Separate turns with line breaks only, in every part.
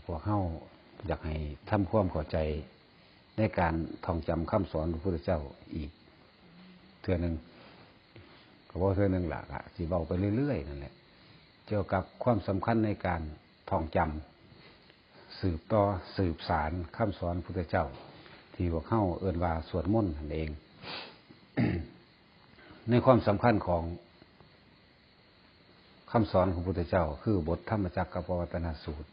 พวกเฮาอยากให้ทำความเข้าใจในการท่องจำคำสอนของพระพุทธเจ้าอีกเทื่อนึงก็บ่เทื่อนึงล่ะสิเว้าไปเรื่อยๆนั่นแหละเกี่ยวกับความสำคัญในการท่องจำสืบต่อสืบสารคำสอนพระพุทธเจ้าที่พวกเฮาเอิ้นว่าสวดมนต์นั่นเอง ในความสำคัญของคำสอนของพระพุทธเจ้าคือบทธรรมจักรกับปวัตตนสูตร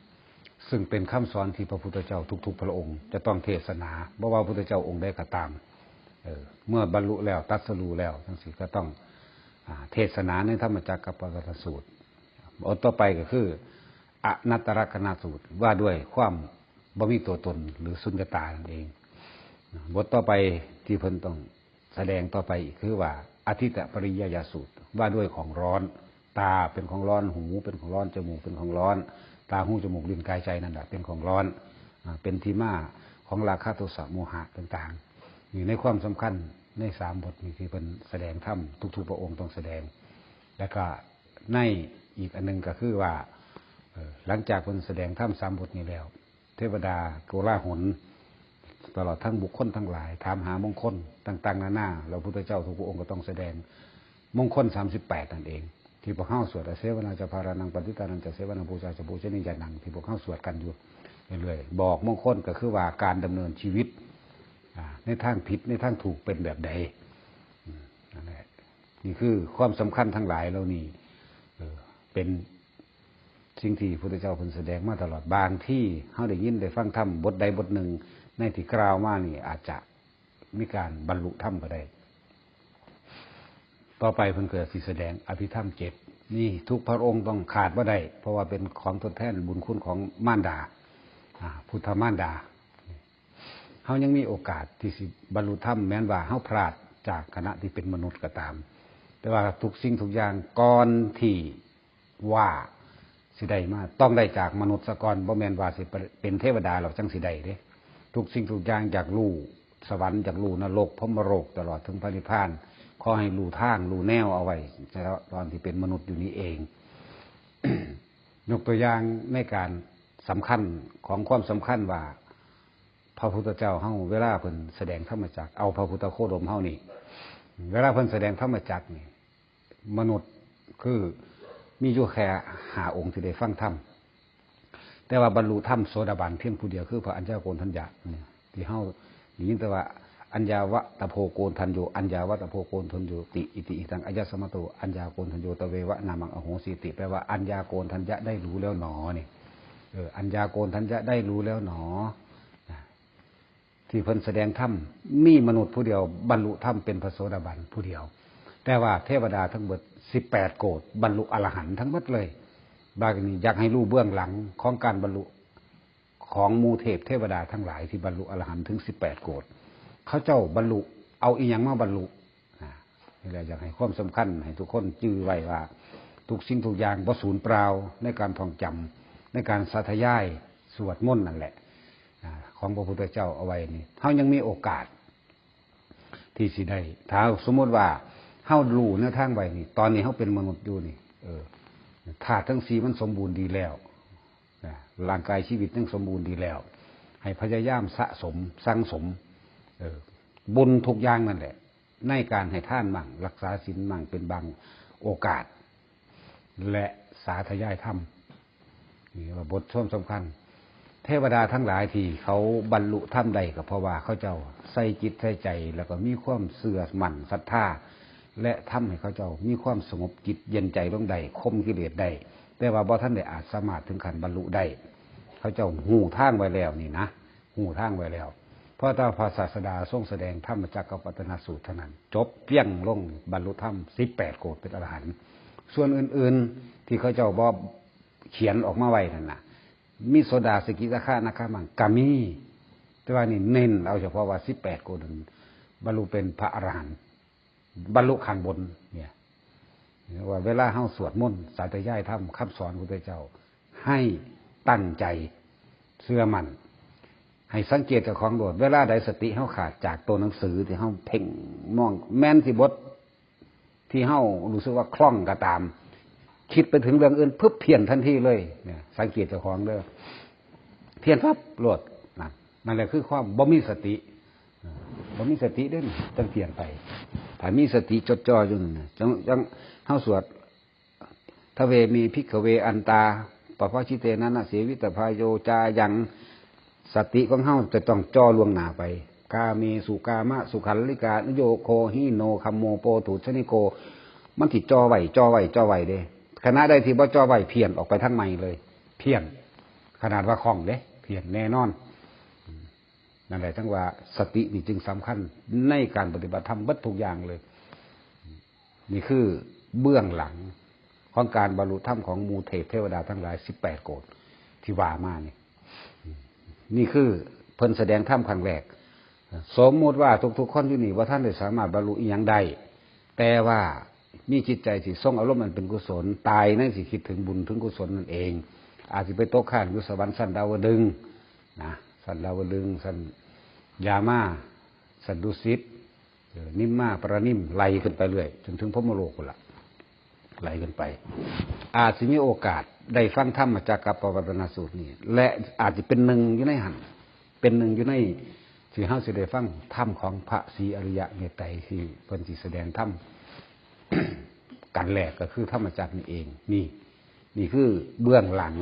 ซึ่งเป็นคำสอนที่พระพุทธเจ้าทุกๆพระองค์จะต้องเทศนาบ่ว่าพระพุทธเจ้าองค์ใดก็ตามเมื่อบรรลุแล้วตรัสรู้แล้วทั้งสิ้นก็ต้องเทศนาในธรรมจักรกับปวัตตนสูตรบทต่อไปก็คืออนัตตลักษณสูตรว่าด้วยความบ่มีตัวตนหรือสุญญตานั่นเองบทต่อไปที่เพิ่นต้องแสดงต่อไปคือว่าอธิตปริยยสูตรว่าด้วยของร้อนตาเป็นของร้อนหูเป็นของร้อนจมูกเป็นของร้อนตาหูจมูกลิ้นกายใจนั่นแหละเป็นของร้อนเป็นที่มาของราคะโทสะโมหะต่างๆอยู่ในความสำคัญใน3บทนี้ที่เป็นแสดงธรรมทุกๆพระองค์ต้องแสดงแล้วก็ในอีกอันนึงก็คือว่าหลังจากเป็นแสดงธรรม3บทนี้แล้วเทวดาโกลาหลตลอดทั้งบุคคลทั้งหลายถามหามงคลต่างๆนานาเราพุทธเจ้าทุกพระองค์ก็ต้องแสดงมงคล38นั่นเองที่พวกเข้าสวดเสวนาจะพารานังปฏิตานังจะเสวนาบูชาจะบูชนิยานังที่พวกเข้าสวดกันอยู่เรื่อยๆบอกมงคลก็คือว่าการดำเนินชีวิตในทางผิดในทางถูกเป็นแบบใดนั่นแหละนี่คือความสำคัญทั้งหลายเหล่านี้เป็นสิ่งที่พระพุทธเจ้าเพิ่นแสดงมาตลอดบางที่เฮาได้ยินได้ฟังธรรมบทใดบทหนึ่งในที่กล่าวมานี่อาจจะมีการบรรลุธรรมก็ได้ต่อไปเพิ่นก็สิแสดงอภิธรรม7นี่ทุกพระองค์ต้องขาดบ่ได้เพราะว่าเป็นของทดแทนบุญคุณของมารดาพุทธมารดาเฮายังมีโอกาสที่สิบรรลุธรรมแม้นว่าเฮาพลาดจากคณะที่เป็นมนุษย์ก็ตามแต่ว่าทุกสิ่งทุกอย่างก่อนที่ว่าสิได้มาต้องได้จากมนุษย์ซะก่อนบ่แม่นว่าสิเป็นเทวดาหรอกจังสิได้เด้ทุกสิ่งทุกอย่างจากรู้สวรรค์จากรู้นรกพรหมโลกตลอดถึงพระนิพพานขอให้รู้ทางรู้แนวเอาไว้ตอนที่เป็นมนุษย์อยู่นี้เอง ยกตัวอย่างในการสำคัญของความสำคัญว่าพระพุทธเจ้าเฮาเวลาเพิ่นแสดงธรรมจักรเอาพระพุทธโคดมเฮานี่เวลาเพิ่นแสดงธรรมจักรนี่มนุษย์คือมีอยู่แค่5องค์ที่ได้ฟังธรรมแต่ว่าบรรลุธรรมโสดาบันเพียงผู้เดียวคือพระอัญญาโกณทัญญะเนี่ยที่เฮาได้ยินแต่ว่าอัญญาวะตะโพโกณทัญโยอัญญาวะตะโพโกณทัญโยติอิติอิตังอัญญสมโตอัญญาโกณทัญโยตะเววะนามังอโหสิติแปลว่าอัญญาโกณทัญญะได้รู้แล้วหนอนี่อัญญาโกณทัญญะได้รู้แล้วหนอที่เพิ่นแสดงธรรมมีมนุษย์ผู้เดียวบรรลุธรรมเป็นพระโสดาบันผู้เดียวแต่ว่าเทวดาทั้งหมด18โกฏบรรลุอรหันต์ทั้งหมดเลยบางนี้อยากให้รู้เบื้องหลังของการบรรลุของหมู่เทพเทวดาทั้งหลายที่บรรลุอรหันต์ถึง18โกฏเขาเจ้าบรรลุเอาอีหยังมาบรรลุนี่แหละอยากให้ความสำคัญให้ทุกคนจื้อไว้ว่าทุกสิ่งทุกอย่างบ่สูญเปล่าในการท่องจำในการสาธยายสวดมนต์นั่นแหละของพระพุทธเจ้าเอาไว้นี่เฮายังมีโอกาสที่สิได้ถ้าสมมติว่าเฮารู้แนวทางไว้นี่ตอนนี้เฮาเป็นมนุษย์อยู่นี่ธาตุทั้ง4มันสมบูรณ์ดีแล้วร่างกายชีวิตทั้งสมบูรณ์ดีแล้วให้พยายามสะสมสั่งสมบุญทุกอย่างนั่นแหละในการให้ท่านมั่งรักษาศีลมั่งเป็นบางโอกาสและสาธยายธรรมนี่ว่าบทช่วงสำคัญเทวดาทั้งหลายที่เขาบรรลุธรรมใดก็เพราะว่าเขาเจ้าใส่จิตใส่ใจแล้วก็มีความเสื่อมั่นศรัทธาและทำให้เขาเจ้ามีความสงบจิตเย็นใจลงได้ข่มกิเลสได้แต่ว่าบ่ท่านได้อาจสามารถถึงขั้นบรรลุได้เขาเจ้าหูทางไว้แล้วนี่นะหูทางไว้แล้วเพราะถ้าพระศาสดาทรงแสดงธรรมจักรกับปวัตตนสูตรเท่านั้นจบเพียงลงบรรลุธรรม18โกฏเป็นอรหันต์ส่วนอื่นๆที่เขาเจ้าบ่เขียนออกมาไว้นั่นน่ะมีโสดาสกิทาคานาคามังกามีแต่ว่านี่เน้นเอาเฉพาะว่า18โกฏบรรลุเป็นพระอรหันต์บรรลุข้างบนเนี่ยว่าเวลาเฮาสวดมนต์สาธยายธรรมคำสอนของพระพุทธเจ้าให้ตั้งใจเชื่อมั่นให้สังเกตเจ้าของโดดเวลาใดสติเฮาขาดจากตัวหนังสือที่เฮาเพ่งมองแม้นสิบทที่เฮารู้สึกว่าคล่องก็ตามคิดไปถึงเรื่องอื่นเพิ่มเพี้ยนทันทีเลยเนี่ยสังเกตเจ้าของเด้อ เพี้ยนปั๊บโลดนั่นแหละคือความบ่มีสติบ่มีสติเด้อจังเปลี่ยนไปถ้ามีสติจดจ่ออยู่นั่นจังเฮาสวดทเวมีภิกขเวอันตาปะภะชิเตนะนะเสวิตพายโยจายังสติของเฮาจะต้องจ่อล่วงหน้าไปกาเมสุกามะสุขันลิกานโยโคหิโนคัมโมโปตุชนิโกมันสิจ่อไว้เด้ขณะใดที่บ่จ่อไว้เพี้ยนออกไปทางใหม่เลยเพี้ยนขนาดว่าคล่องเด้เพี้ยนแน่นอนนั่นแหละทั้งว่าสตินี่จึงสำคัญในการปฏิบัติธรรมบัดทุกอย่างเลยนี่คือเบื้องหลังของการบรรลุธรรมของหมู่เทพเทวดาทั้งหลาย18โกฏที่ว่ามานี่คือเพิ่นแสดงธรรมครั้งแรกสมมุติว่าทุกๆคนอยู่นี่ว่าท่านได้สามารถบรรลุอีหยังได้แต่ว่ามีจิตใจที่ทรงอารมณ์มันเป็นกุศลตายนั่นสิคิดถึงบุญถึงกุศลนั่นเองอาจจะไปตกข้างอยู่สวรรค์ชั้นดาวดึงส์นะชั้นดาวดึงส์ชั้นยามาชั้นดุสิตนิมมาปรานิมไล่ขึ้นไปเรื่อยจนถึงพรหมโลกละไล่ขึ้นไปอาจจะมีโอกาสได้ฟังธรรมจากกัปปวัตนสูตรนี่และอาจจะเป็นหนึ่งอยู่ในหันเป็นหนึ่งอยู่ในที่เฮาสิได้ฟังธรรมของพระศรีอริยะเมตไตรที่เพิ่นสิแสดงธรรม กันแรกก็คือธรรมจักรนี่เองนี่คือเบื้องหลัง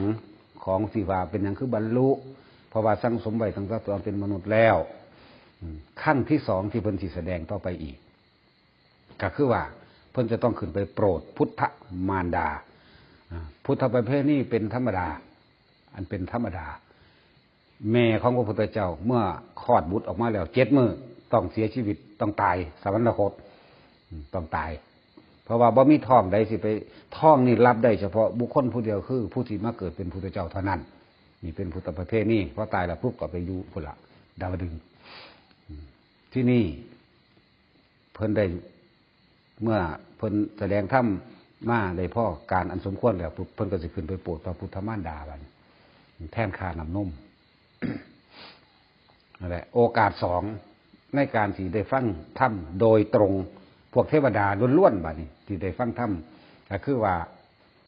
ของสีวาเป็นอย่างคือบรรลุเพราะว่าสร้างสมบัติตั้งแต่ตอนเป็นมนุษย์แล้วขั้นที่สองที่เพิ่นสิแสดงต่อไปอีกก็คือว่าเพิ่นจะต้องขึ้นไปโปรดพุทธมารดาพุทธประเภทนี้เป็นธรรมดาอันเป็นธรรมดาแม่ของพระพุทธเจ้าเมื่อคลอดบุตรออกมาแล้ว7 มื้อต้องเสียชีวิตต้องตายสวรรคตต้องตายเพราะว่าบ่มีท้องใดสิไปท้องนี่รับได้เฉพาะบุคคลผู้เดียวคือผู้ที่มาเกิดเป็นพุทธเจ้าเท่านั้นนี่เป็นพุทธประเภทนี้พอตายแล้วปุ๊บก็ไปอยู่พุ่นละดาวดึงส์ที่นี่เพิ่นได้เมื่อเพิ่นแสดงธรรมมาได้พ่อการอันสมควรแล้วปุ๊บเพิ่นก็สิขึ้นไปโปรดพระพุทธมารดาบัดแทนค่าน้ำนมนั่นแหละโอกาสสองในการที่ได้ฟังธรรมโดยตรงพวกเทวดาล้วนๆบัดนี้ที่ได้ฟังธรรมก็คือว่า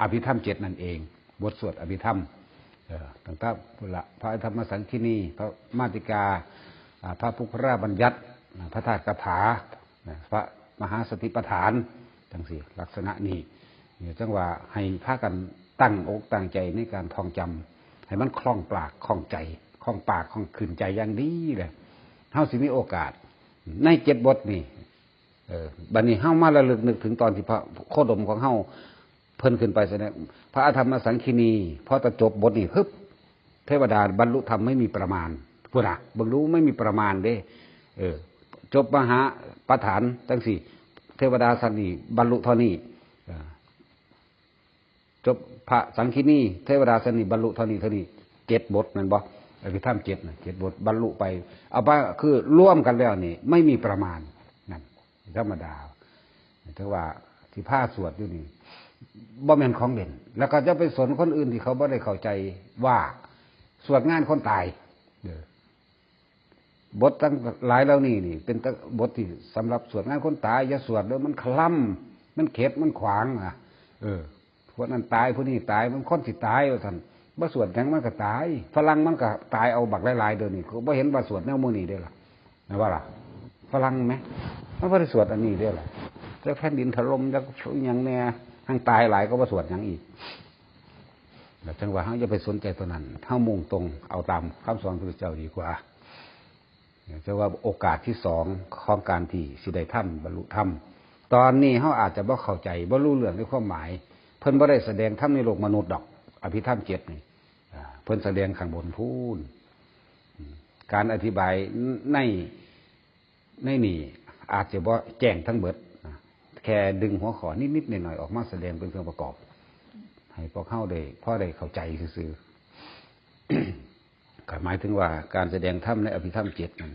อภิธรรม7นั่นเองบทสวดอภิธรรมตั้งแต่พระธรรมสังคีนีพระมาติกาพระพุทธราบัญญัติพระธาตุกถาพระมหาสติปัฏฐานจังสี่ลักษณะนี้จังว่าให้พากันตั้งอกตั้งใจในการท่องจำให้มันคล่องปากคล่องใจคล่องปากคล่องขืนใจอย่างดีเลยเฮาสิมีโอกาสใน7 บทนี่บัดนี้เฮามาระลึกนึกถึงตอนที่พระโคดมของเฮาเพิ่นขึ้นไปแสดงพระอธรรมสังคีนีพอตะจบบทนี้ฮึบเทวดาบรรลุธรรมไม่มีประมาณพุ่นน่ะบรรลุไม่มีประมาณเด้จบมหาปฐานจังสี่เทวดาสันนี่บรรลุเท่านี้จบพระสังคีนีเทวดาสันนี่บรรลุเท่านี้7 บทนั่นบ่อภิธรรม7น่ะ7 บทบรรลุไปเอาไปคือร่วมกันแล้วนี่ไม่มีประมาณนั่นธรรมดาถือว่าที่ผ้าสวดอยู่นี่บ่แม่นของเด่นแล้วก็จะไปสนคนอื่นที่เขาบ่ได้เข้าใจว่าสวดงานคนตายบทตั้งหลายแล้วนี่เป็นบทที่สำหรับสวดงานคนตายอย่าสวดแล้วมันคล่ำมันเข็ดมันขวางพวกนั้นตายพวกนี้ตายมันคนสิตายว่าท่านบ่สวดหยังมันก็ตายฝรั่งมันก็ตายเอาบักหลายๆเดี๋ยวนี้เขาบ่เห็นว่าสวดแนวมื้อนี้ได้ล่ะนะว่าล่ะฝรั่งมั้ยมันบ่ได้สวดอันนี้ได้ล่ะแต่แผ่นดินถล่มจักหยังแน่ทั้งตายหลายก็บ่สวดหยังอีกแล้วจังว่าเฮาอย่าไปสนใจตัวนั้นเฮามุ่งตรงเอาตามคำสอนพระพุทธเจ้าดีกว่าจะว่าโอกาสที่สองของการที่สิได้ธรรมบรรลุธรรมตอนนี้เฮาอาจจะบ่เข้าใจบ่รู้เรื่องในความหมายเพิ่นบ่ได้แสดงธรรมในโลกมนุษย์ดอกอภิธรรม7นี่เพิ่นแสดงข้างบนพูนการอธิบายในนี่อาจจะบ่แจ้งทั้งเบิดแค่ดึงหัวข้อนิดๆหน่อยๆออกมาแสดงเป็นเครื่องประกอบให้พวกเฮาได้พอได้เข้าใจซื่อๆก็หมายถึงว่าการแสดงธรรมในอภิธรรม7นั้น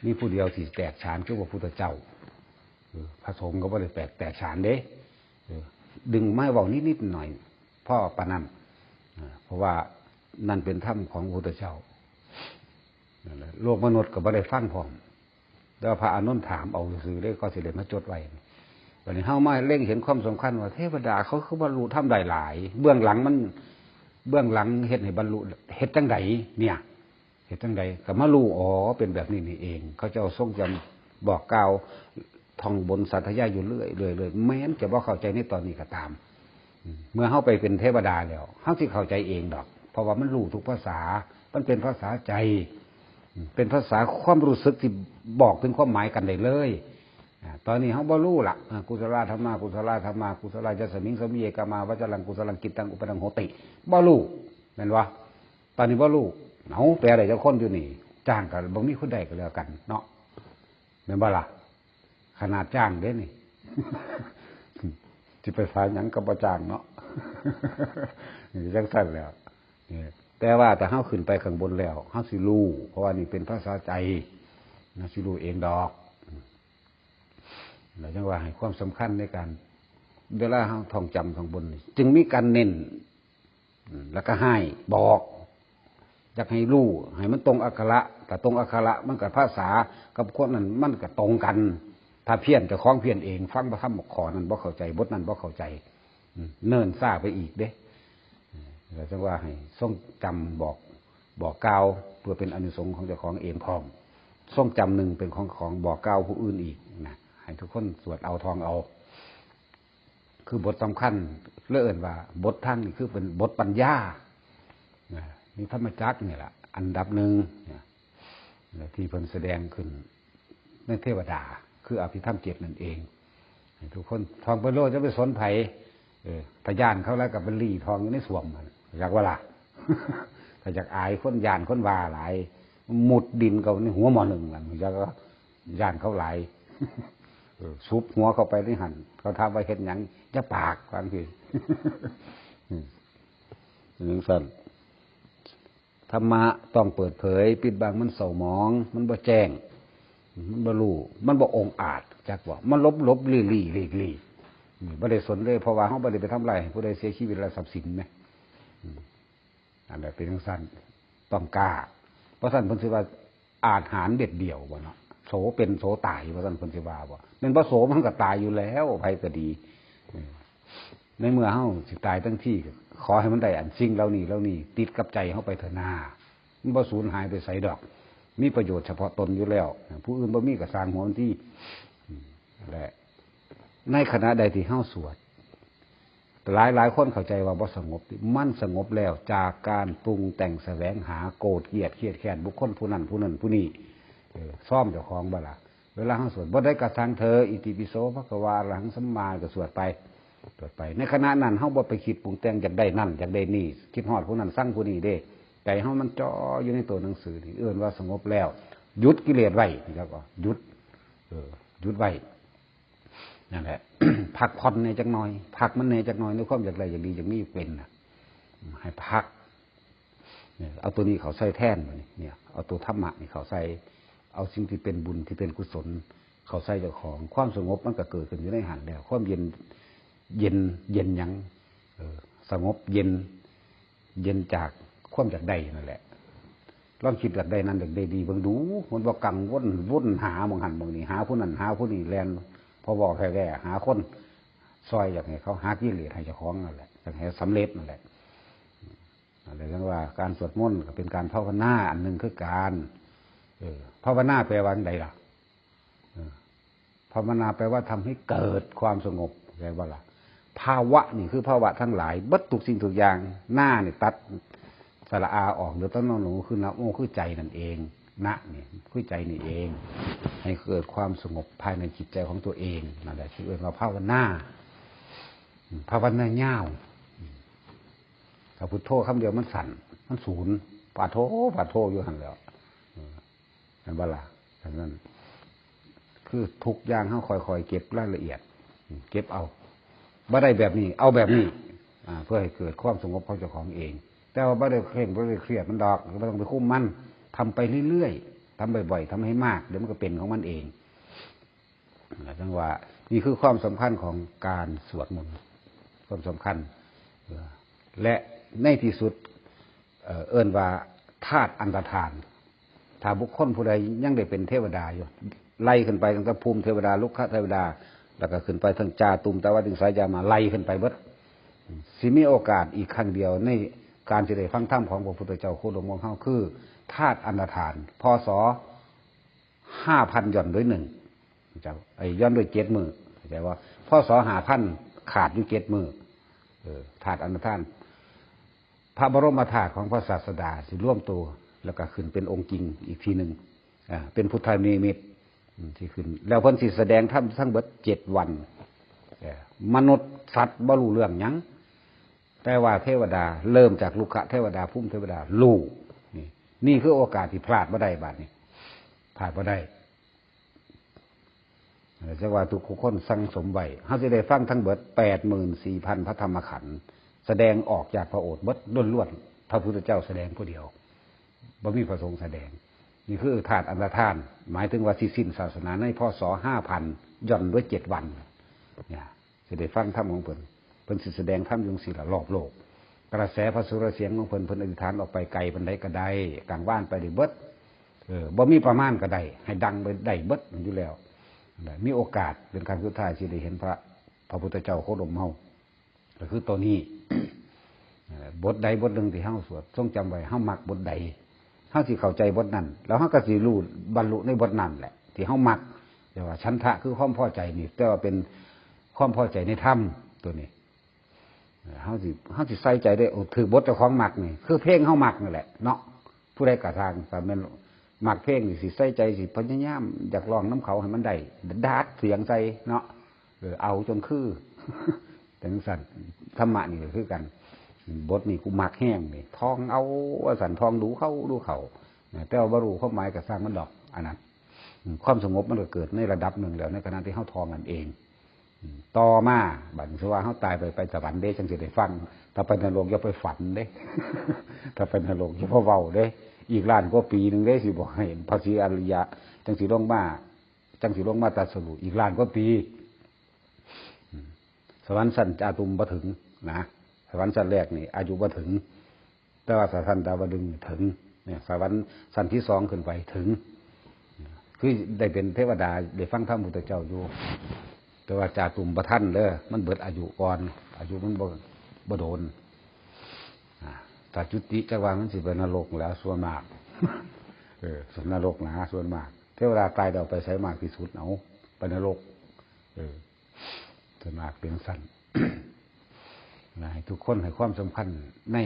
มีผู้เดียวที่แตกฉานคือพระพุทธเจ้าพระสงฆ์ก็บ่ได้แตกฉานเด้ดึงไม้เว้านิดๆหน่อยพ่อปานนั้นเพราะว่านั่นเป็นธรรมของพระพุทธเจ้าโลกมนุษย์ก็บ่ได้ฟังพร้อมแล้วพระอานนท์ถามเอาซื่อๆได้ก็สิได้มาจดไว้วันนี้เฮามาเล็งเห็นความสำคัญว่าเทวดาเขาคือบรรลุธรรมได้หลายเบื้องหลังมัน เบื้องหลังเฮ็ดให้บรรลุเฮ็ดจังไดเนี่ยเฮ็ดจังไดก็มารู้อ๋อเป็นแบบนี้นี่เองเขาจะเอาทรงจำบอกกล่าวท่องบนสาธยายอยู่เรื่อยแม้นจะบ่เข้าใจในตอนนี้ก็ตามเมื่อเฮาไปเป็นเทวดาแล้วเฮาสิเข้าใจเองดอกเพราะว่ามันรู้ทุกภาษามันเป็นภาษาใจเป็นภาษาความรู้สึกที่บอกถึงความหมายกันได้เลยตอนนี้เขาบ่รู้ล่ะกุศลธรรมะกุศลธรรมะกุศลจะสมิงสมิเยกามาวจรังกุศลังกิตตังอุปนังโหติบ่รู้แม่นวะตอนนี้บ่รู้เอาแปลได้เจ้าคนอยู่นี่จ้างกันบ่มีคนใดก็แล้วกันเนาะแม่นบ่ล่ะขนาดจ้างเด้นี่ สิไปสายหยังก็บ่จ้างเนาะ นี่จังซั่นแล้วแต่ว่าแต่เฮาขึ้นไปข้างบนแล้วเฮาสิรู้เพราะว่านี่เป็นภาษาใจนะสิรู้เองดอกเราจังว่าให้ความสำคัญในการเวลาเฮาท่องจำข้างบนนี่จึงมีการเน้นแล้วก็ให้บอกอยากให้รู้ให้มันตรงอักขระแต่ตรงอักขระมันกับภาษากับคนนั้นมันก็ตรงกันถ้าเพี้ยนจะคล้องเพี้ยนเองฟังพระธรรมบอกขอนั้นบ่เข้าใจบทนั้นบ่เข้าใจเนิ่นซ่าไปอีกเด้เราจะว่าให้ทรงจำบอกกล่าวเพื่อเป็นอานิสงส์ของเจ้าของเองพร้อมทรงจำหนึ่งเป็นของบอกกล่าวผู้อื่นอีกนะให้ทุกคนสวดเอาทองเอาคือบทสำคัญเลื่อนว่าบททั้งนี่คือเป็นบทปัญญานี่ธรรมจักรเนี่ยแหละอันดับหนึ่งที่เพิ่นแสดงขึ้นในเทวดาคืออภิธรรมเจ็ดนั่นเองให้ทุกคนทองเปโลจะไปสนไผ่ทะยานเขาแล้วกับเป็นลี่ทองอยู่ในสวมมันอยากว่าล่ะ ถ้าอยากอายคนยานคนว่าหลายหมุดดินเขาในหัวหมอหนึ่งล่ะอยากก็ยานเขาหลายซุบหัวเข้าไปในหันเขาทำไว้เห็นหยังจะปากบางทีอย่างสั้นธรรมะต้องเปิดเผยปิดบังมันเศร้าหมองมันบ่แจ้งมันบ่รู้มันบ่องอาจจักว่ามันลบลี่บ่ได้สนเลยเพราะว่าเฮาบ่ได้ไปทำลายผู้ใดเสียชีวิตและทรัพย์สินแหมอันนั้นเป็นจังซั่นต้องกล้าเพราะฉะนั้นเพิ่นสิว่าอาจหารเด็ดเดี่ยวบ่เนาะโสเป็นโสตายเพราะฉะนั้นเพิ่นสิว่าบ่แม่นบ่โสมันก็ตายอยู่แล้วไผก็ดีในเมื่อเฮาสิตายทั้งที่ขอให้มันได้อันสิ่งเหล่านี้ติดกับใจเฮาไปเถอะนามันบ่สูญหายไปไสดอกมีประโยชน์เฉพาะตนอยู่แล้วผู้อื่นบ่มีก็สร้างหัวมันที่แหละในขณะใดที่เฮาสวดหลายคนเข้าใจว่าบ่สงบมันสงบแล้วจากการปรุงแต่งแสวงหาโกรธเกลียดเครียดแค้นบุคคลผู้นั้นผู้นี้ซ่อมเจ้าของบ่ล่ะเวลาเฮาสวดบ่ได้กระทั่งเธออิติปิโสภควาอรหังสัมมาก็สวดไปในขณะนั้นเฮาบ่ไปคิดปรุงแต่งอยากได้นั่นอยากได้นี่คิดฮอดผู้นั้นสั่งผู้นี้เด้ใจเฮามันจ่ออยู่ในตัวหนังสือนี่เอิ้นว่าสงบแล้วหยุดกิเลสไว้แล้วก็หยุดหยุดไว้นั่นแหละ พักผ่อนในจักหน่อยพักมันในจักหน่อยในความอยากได้อย่างดีอย่างนี้เป็นนะให้พักเนี่ยเอาตัวนี้เขาใส่แท่นเนี่ยเอาตัวธรรมะนี่เขาใส่เอาสิ่งที่เป็นบุญที่เป็นกุศลเขาใส่เจ้าของความสงบมันก็เกิดขึ้นอยู่ในหันแล้วความเย็นยังสงบเย็นจากความอยากได้นั่นแหละลองคิดอยากได้นั้นอยากได้ดีเบิ่งดูมันบ่กังวนหาบางหันบางนี่หาผู้นั้นหาผู้นี้แลนพอบอกแค่หาคนซอยอยากให้เขาหากิเลสให้เจ้าของนั่นแหละอยากให้สำเร็จนั่นแหละอะไรกันว่าการสวดมนต์ก็เป็นการภาวนาอันหนึ่งคือการภาวนาแปลว่าอะไรล่ะภาวนาแปลว่าทำให้เกิดความสงบแปลว่าล่ะภาวะนี่คือภาวะทั้งหลายบัดทุกสิ่งทุกอย่างหน้าเนี่ยตัดสระอาออกหรือต้นนอนหนูคือนะโอ้คือใจนั่นเองนะนี่คือใจนี่เองให้เกิดความสงบภายในจิตใจของตัวเองนั่นแหละที่เรียกว่าภาวนาเง่าถ้าพุทโธคำเดียวมันสั่นมันศูนย์ปาโธอยู่หันแล้วนั่นบ้าล่ะฉะนั้นคือทุกอย่างเขาคอยเก็บรายละเอียดเก็บเอาบ่ได้แบบนี้เอาแบบนี้เพื่อให้เกิดความสงบของเจ้าของเองแต่ว่าบ่ได้เคร่งบ่ได้เครียดมันดอกไม่ต้องไปคุ้มมันทำไปเรื่อยๆทำบ่อยๆทำให้มากเดี๋ยวมันก็เป็นของมันเองจังว่านี่คือความสำคัญของการสวดมนต์ความสำคัญและในที่สุดเอิ้นว่าธาตุอันตรธานถ้าบุคคลผู้ใดยังได้เป็นเทวดาอยู่ไล่ขึ้นไปตั้งแต่ภูมิเทวดาลุกขเทวดาแล้วก็ขึ้นไปทั้งจาตุมตะวันถึงสายยามาไล่ขึ้นไปเบิดสิมีโอกาสอีกครั้งเดียวใน การจะได้ฟังธรรมของพระพุทธเจ้าโคดมของเขาคือธาตุอันธทานพศ5,000ย่อนด้วย1จะไอ้ย่อนด้วย7 มื้อเข้าใจว่าพศ5,000ขาดอยู่7 มื้อธาตุอันธทานพระบรมธาตุของพระศาสดาสิร่วมตัวแล้วก็ขึ้นเป็นองค์จริงอีกทีหนึ่งเป็นพุทธนิมิตที่ขึ้นแล้วเพิ่นสิแสดงธรรมทั้งเบิด7 วันมนุษย์สัตว์บ่รู้เรื่องหยังแต่ว่าเทวดาเริ่มจากลูกะเทวดาพุ่มเทวดารู้นี่คือโอกาสที่พลาดบ่ได้บัดนี้พลาดบ่ได้จังว่าทุกคนสั่งสมไว้เฮาสิได้ฟังทั้งเบิด 84,000 พระธรรมขันธ์แสดงออกจากพระโอษฐ์เบิดล้วนๆพระพุทธเจ้าแสดงผู้เดียวบ่มีพระสงฆ์แสดงนี่คือธาตุอันธทานหมายถึงว่าสิสิ้นศาสนาในพศ5,000ย่อนด้วย7 วันเนี่ยสิได้ฟังธรรมของเพิ่นสิแสดงธรรมอยู่จังซี่ล่ะรอบโลกกระแสพระสุรเสียงของเพิ่นอธิษฐานออกไปไกลปานใดก็ได้กลางว่านไปได้เบิดบ่มีประมาณก็ได้ให้ดังไปได้เบิดอยู่แล้วมีโอกาสเป็นครั้งสุดท้ายสิได้เห็นพระพุทธเจ้าโคดมเฮาก็คือตัวนี้บทใดบทหนึ่งที่เฮาสวดทรงจำไว้เฮามักบทใดเฮาสิเข้าใจบทนั้นแล้วเฮาก็สิรู้บรรลุในบทนั้นแหละที่เฮามักแต่ว่าฉันทะคือความพอใจนี่แต่ว่าเป็นความพอใจในธรรมตัวนี้เฮาสิใส่ใจได้ถือบทเจ้าของมักนี่คือเพลงเฮามักนั่นแหละเนาะผู้ใดกระทางแต่แม่นมักเพลงนี่สิใส่ใจสิพยายามอยากร้องน้ำเขาให้มันได้ดาดเสียงใจเนาะเอาจนคือแต่สั่นธรรมะนี่ก็คือกันบทนี่กูมักแห้งนี่ทองเอาสันทองดูเขาแต่ว่าบรรลุความหมายกับสร้างมันดอกอันนั้นความสงบมันก็เกิดในระดับหนึ่งแล้วในขณะที่เขาทองกันเองต่อมาบัดสว่าเขาตายไปสวรรค์เด้จังสิได้ฟังถ้าไปนรกอย่าไปฝันเด้ ถ้าไปนรกอย่าพอเว้าเด้อีกล้านกว่าปีนึงเด้สิบอกให้พระศรีอริยะจังสิลงมาตรัสรู้อีกล้านกว่าปีสวรรค์ชั้นจาตุมบ่ถึงนะสวรรค์ชั้นแรกนี่อายุบ่ถึงแต่ว่าชั้นดาวดึงส์ถึงเนี่ยสวรรค์ชั้นที่2ขึ้นไปถึงคือได้เป็นเทวดาได้ฟังธรรมพุทธเจ้าอยู่แต่ว่าจาตุมบ่ทันเด้อมันเบิดอายุก่อนอายุมันบ่โดนถ้าจุติจักว่ามันสิไปนรกแล้วส่วนมากส่วนนรกนะส่วนมากเทวดาตายแล้วไปไสมากที่สุดเอาไปนรกส่วนมากเป็นสั้น ให้ทุกคนให้ความสำคัญใน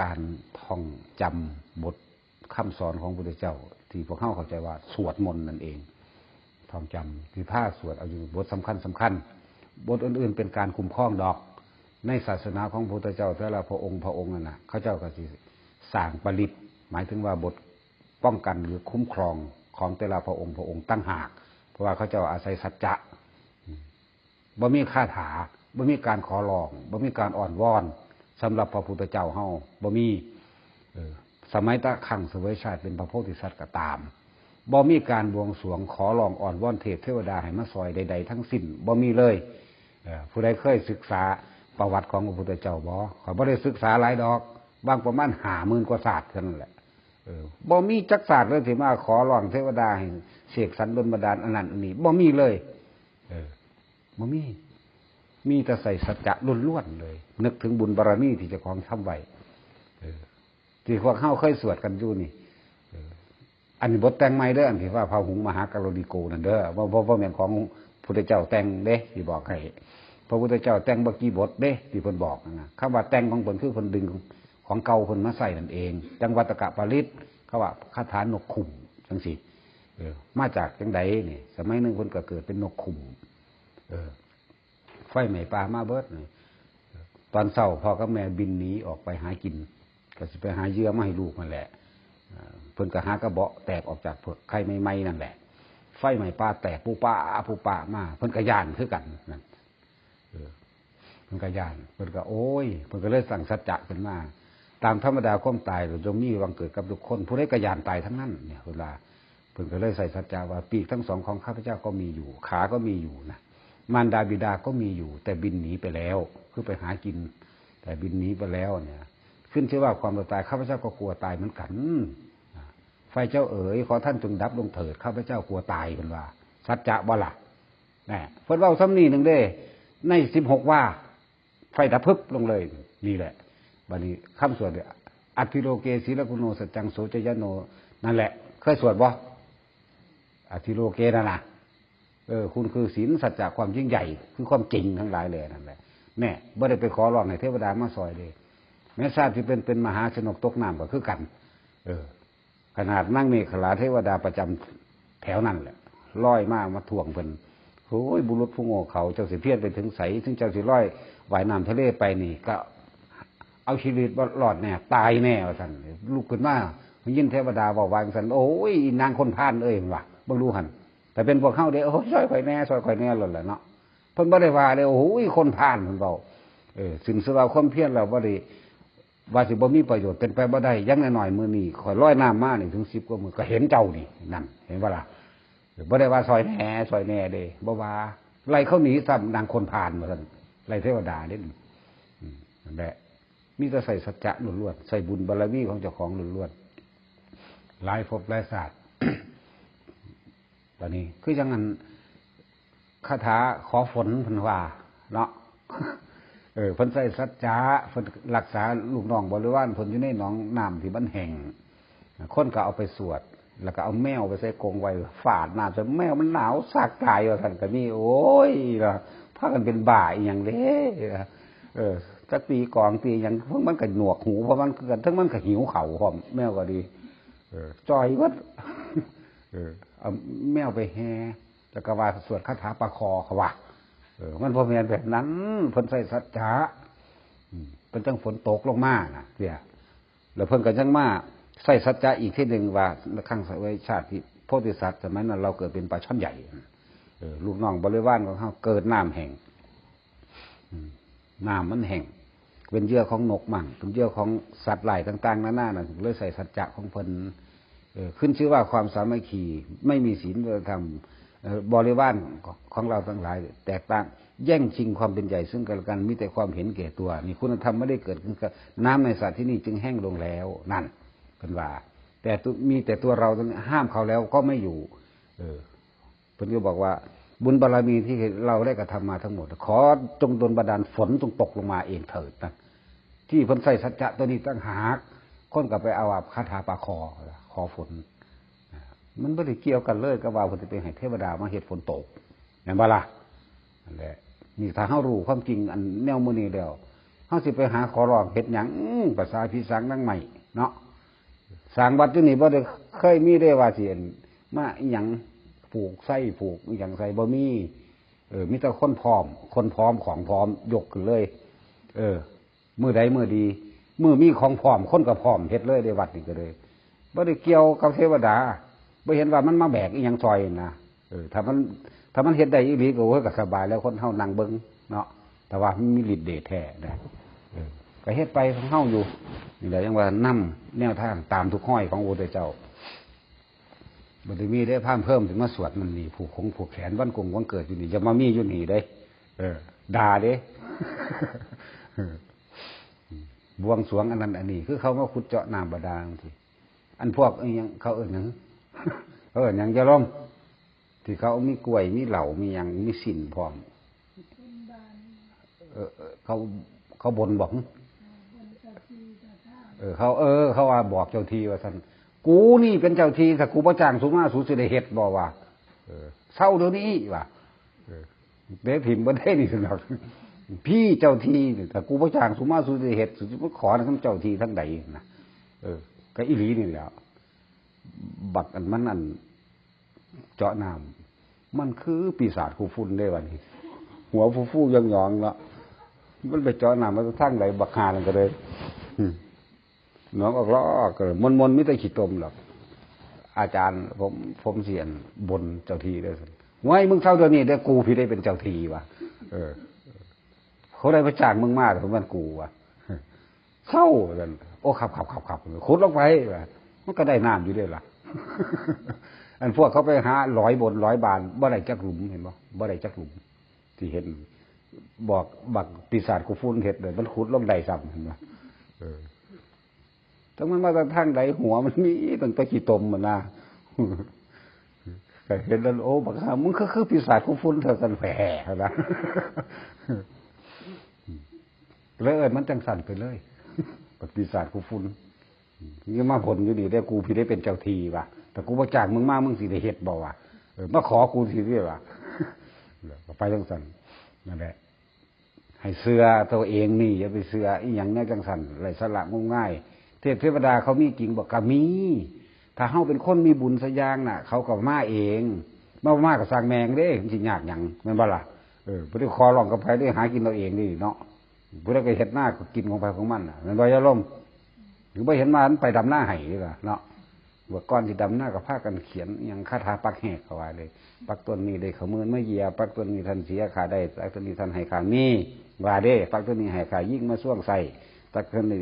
การท่องจำบทคำสอนของพระพุทธเจ้าที่พวกเข้าใจว่าสวดมนต์นั่นเองท่องจำที่ผ้าสวดเอาอยู่บทสำคัญบทอื่นๆเป็นการคุ้มครองดอกในศาสนาของพระพุทธเจ้าแต่ละพระองค์นั่นนะเขาเจ้าก็สิสร้างผลิตหมายถึงว่าบทป้องกันหรือคุ้มครองของแต่ละพระองค์ตั้งหากเพราะว่าเขาเจ้าอาศัยสัจจะบ่มีคาถาบ่มีการขอร้องบ่มีการอ่อนวอนสำหรับพระพุทธเจ้าเฮาบ่มีสมัยตะขังเสวยชาติเป็นพระโพธิสัตว์ก็ตามบ่มีการบวงสรวงขอร้องอ่อนวอนเทวดาให้มาซอยใดๆทั้งสิ้นบ่มีเลยผู้ใดเคยศึกษาประวัติของพระพุทธเจ้าเขาบ่ได้ศึกษาหลายดอกบางประมาณ50,000 กว่าศาสตร์กันนั่นแหละบ่มีจักศาสตร์เลยที่มาขอร้องเทวดาให้เสกสรรดลบันดาลอันนั้นอันนี้บ่มีเลยบ่มีแต่ใส่สัจจะล้วนๆเลยนึกถึงบุญบารมีที่เจ้าของทำไว้ที่พวกเฮาเคยสวดกันอยู่นี่อันนี้บทแต่งใหม่เด้ออันที่ว่าพระหุงมหากรุณิโกนั่นเด้อว่าแม่นของพุทธเจ้าแต่งเด้ที่บอกให้พระพุทธเจ้าแต่งบ่กี่บทเด้ที่เพิ่นบอกนะคำว่าแต่งของเพิ่นคือเพิ่นดึงของเก่าเพิ่นมาใส่นั่นเองจังวัตกะปาริตเขาว่าคาถานกขุ่มจังซี่มาจากจังไดนี่สมัยนึงเพิ่นก็เกิดเป็นนกขุ่มไฟไหม้ป่ามาเบิดตอนเช้าพ่อกับแม่บินหนีออกไปหากินก็สิไปหาเหยื่อมาให้ลูกนั่นแหละเพิ่นก็หากระเบาะแตกออกจากเปลือกไข่ใหม่ๆนั่นแหละไฟไหม้ป่าแตกปูป่ามาเพิ่นก็ย่านคือกันนั่นเพิ่นก็ย่านเพิ่นก็โอ้ยเพิ่นก็เลยสั่งสัจจะขึ้นมาตามธรรมดาความตายเราจะมีวังเกิดกับทุกคนผู้ใดก็ย่านตายทั้งนั้นเนี่ยเวลาเพิ่นก็เลยใส่สัจจะว่าปีกทั้งสองของข้าพเจ้าก็มีอยู่ขาก็มีอยู่นะมารดาบิดาก็มีอยู่แต่บินหนีไปแล้วคือไปหากินแต่บินหนีไปแล้วเนี่ยขึ้นชื่อว่าความตายข้าพเจ้าก็กลัวตายเหมือนกันไฟเจ้าเอ๋ยขอท่านจงดับลงเถิดข้าพเจ้ากลัวตายเป็นว่าสัจจะบ่ล่ะนี่เพิ่นเว้าซ้ำนี่นึงเด้ใน16ว่าไฟดับพึบลงเลยนี่แหละ บัดนี้คำสวดเนี่ยอัตถิโลเกศีลกุโนสัจจังโสจยโนนั่นแหละเคยสวดบ่อัตถิโลเกนั่นน่ะคุณคือศีลสัจจะความยิ่งใหญ่คือความจริงทั้งหลายเลยนั่นแหละแน่บ่ได้ไปขอร้องให้เทวดามาซอยเลยแม้ชาติที่เป็นมหาชนกตกน้ำก็คือกันขนาดนั่งเมฆลาเทวดาประจำแถวนั่นแหละลอยมาถ่วงเพิ่นโอ้ยบุรุษผู้โง่เขาเจ้าสิเพี้ยนไปถึงใสถึงเจ้าสิลอยว่ายน้ำทะเลไปนี่ก็เอาชีวิตบ่รอดแน่ตายแน่ว่าซั่นลุกขึ้นมายินเทวดาบอกว่าซั่นโอ้ยนางคนพาลเอ้ยว่ะบ่รู้หั่นแต่เป็นพวกเฮาเด้โอ้ยซอยข่อยแน่ซอยข่อยแน่หล่นแหละเนาะเพิ่นบ่ได้ว่าเลยโอ้ยคนพาลเพิ่นเว้าซึ่งสว่าความเพียรแล้วบ่ได้ว่าสิบ่มีประโยชน์เป็นไปบ่ได้ยังน้อยๆมื้อนี้ข่อยลอยน้ำมานี่ถึง10กว่ามื้อก็เห็นเจ้านี่นั่นเห็นบ่ล่ะบ่ได้ว่าซอยแหน่เด้บ่ว่าไล่เขาหนีซ้ำนางคนพาลว่าซั่นไล่เทวดาเด้นั่นแหละมีแต่ใส่สัจจะล้วนๆใส่บุญบารมีของเจ้าของล้วนๆหลายภพหลายชาติ ตอนนี้คือจังนั้นคาถาขอฝนเพิ่นว่าเนาะเพิ่นใส่สัจจะเพิ่นรักษาลูกน้องบริวารเพิ่นอยู่ในหนองน้ำที่มันแห้งคนก็เอาไปสวดแล้วก็เอาแมวไปใส่กรงไว้ฝาดน้ำใส่แมวมันหนาวสากตายว่าซั่นก็มีโอ้ยล่ะพากันเป็นบ้าอีหยังเด้จักตีกองตีหยังเพราะมันก็หนวกหูเพราะมันคือกันทั้งมันก็หิวเข่าพร้อมแมวก็ดีจอยวัดเอาแมวไปแห่แล้วก็ว่าสวดคาถาปะคอเขาว่ามันพอเมียนแบบนั้นฝนใส่สัจจะเป็นจังฝนตกลงมาน่ะเนี่ยแล้วเพิ่นก็จังมาใส่สัจจะอีกที่หนึ่งว่าครั้งไว้ชาติที่โพธิสัตว์สมัยนั้นเราเกิดเป็นปลาช่อนใหญ่ลูกน้องบริวารของเขาเกิดน้ำแห้งน้ำมันแห้งเป็นเยื่อของนกมั่งเป็นเยื่อของสัตว์หลายต่างๆนั่นน่ะเลยใส่สัจจะของเพิ่นขึ้นชื่อว่าความสามัคคีไม่มีศีลธรรมบริวารของเราทั้งหลายแตกต่างแย่งชิงความเป็นใหญ่ซึ่งกันและกันมีแต่ความเห็นแก่ตัวนี่คุณธรรมไม่ได้เกิดขึ้นกับน้ำในสัตว์ที่นี่จึงแห้งลงแล้วนั่นเป็นว่าแต่มีแต่ตัวเราห้ามเขาแล้วก็ไม่อยู่เพิ่นก็บอกว่าบุญบารมีที่เราได้กระทำมาทั้งหมดขอจงดลบันดาลฝนจงตกลงมาเองเถิดนะที่เพิ่นใส่สัจจะตัวนี้ตั้งหากคนก็ไปเอาคาถาปะคอฝนมันไม่ได้เกี่ยวกันเลยก็ว่าเพิ่นจะเป็นให้เทวดามาเฮ็ดฝนตกแม่นบ่ล่ะนั่นแหละนี่ถ้าเฮารู้ความจริงอันแนวมื้อนี้แล้วเฮาสิไปหาขอร้องเฮ็ดหยังภาษาพี่สังนั่งใหม่เนาะสร้างวัดอยู่นี่บ่ได้เคยมีได้ว่าสิมาอีหยังผูกไส้ผูกอีหยังใส่บ่มีมีแต่คนพร้อมของพร้อมยกขึ้นเลยมื้อใดมื้อดีมื้อมีของพร้อมคนก็พร้อมเฮ็ดเลยได้วัดนี่ก็เลยบ่ได้เกี่ยวกับเทวดาบ่เห็นว่ามันมาแบกอีหยังซอยนะถ้ามันเฮ็ดได้อีหลีก็โอ้ยก็สบายแล้วคนเฮานั่งเบิ่งเนาะแต่ว่ามันมีฤทธิ์เดชแท้นะก็เฮ็ดไปของเฮาอยู่นี่แหละยังว่านำแนวทางตามทุกห้อยของพระพุทธเจ้าบ่ได้มีได้เพิ่มถึงมาสวดมันนี่ผูกแขนวันเกิดอยู่นี่จะมามีอยู่นี่ได้ด่าเด้ บวงสรวงอันนั้นอันนี้คือเขามาขุดเจาะน้ำบาดาลทีอันพวกอีหยังเขาหยังเขาหยังจะล้มที่เขามีกล้วยมีเหล่ามีหยังมีสินพร้อมเขาบนบอกเขาว่าบอกเจ้าทีว่าท่านกูนี่เป็นเจ้าทีถ้ากูประจ้างสูงมาสูงสุดได้เฮ็ดบอกว่าเศร้าเดี๋ยวนี้ว่าเด็กถิ่มบ่ได้นี่สุดหรอกพี่เจ้าทีถ้ากูประจ้างสูงมาสูงสุดได้เฮ็ดสุดขอทั้งเจ้าทีทั้งใดนะก็อีหลีนี่แหละบักอันมันอันเจาะน้ำมันคือปีศาจคู่ฝุ่นได้วันนี้หัวฟูๆยองๆเนาะมันไปเจาะน้ำมันทั้งไหลบักหานั่นก็เลยน้องออกล้อก็มนมิตรขี้ตมหรอกอาจารย์ผมเสียนบนเจ้าทีได้สิไว้มึงเท่าเดี๋ยวนี้ได้กูพี่ได้เป็นเจ้าทีวะเขาได้ประจางมึงมากแต่มันกูวะเข้ากันโอ้ขับขุดลงไปมันก็ได้น้ำอยู่ด้วยล่ะอันพวกเขาไปหา100 บน100 บานบ่ได้จักหลุมเห็นบ่ได้จักหลุมที่เห็นบอกบักปีศาจกูฟุ้นเห็ดเลยมันขุดลงได้ซ้ำเห็นไหมถ้ามันมาทางใดหัวมันมีตั้งแต่ขี้ตมมันนะเห็นแล้วโอ้บักฮามึงคือปีศาจกูฟุ้นเธอกันแผลนะเลยมันจังสั่นไปเลย ปีศาจกูฟุ้นนี่มาผลอยู่ดีได้กูพี่ได้เป็นเจ้าทีว่ะแต่กูประจากมึงมามึงสิได้เฮ็ดบ่ว่ะมาขอกูสิเรียว่ะไปจังสันนั่นแหละให้เสือตัวเองนี่อย่าไปเสืออีหยังแน่จังสันไรสละงมง่ายเทวดาเขามีจริงบอกกะมีถ้าเฮาเป็นคนมีบุญสักอย่างน่ะเขาก็มาเองมากับสร้างแมงเด้มันสิยากหยังแม่นบ่ล่ะบ่ได้ขอร้องกับไผได้หากินเราเองนี่เนาะบ่ได้ก็เฮ็ดหน้าก็กินของไผของมันน่ะแม่นบ่ยาลมหรือบ่เห็นมามันไปดำหน้าให้ล่ะเนาะว่าก่อนสิดำหน้าก็พากันเขียนอีหยังคาถาปักแหกเขาว่าเลยปักต้นนี้ได้เขามื่นมาเหยียบปักต้นนี้ท่านเสียขาได้ปักต้นนี้ท่านให้ขามีว่าเด้ปักต้นนี้ให้ขายิ่งมาส่วงใส่ปักต้นนี้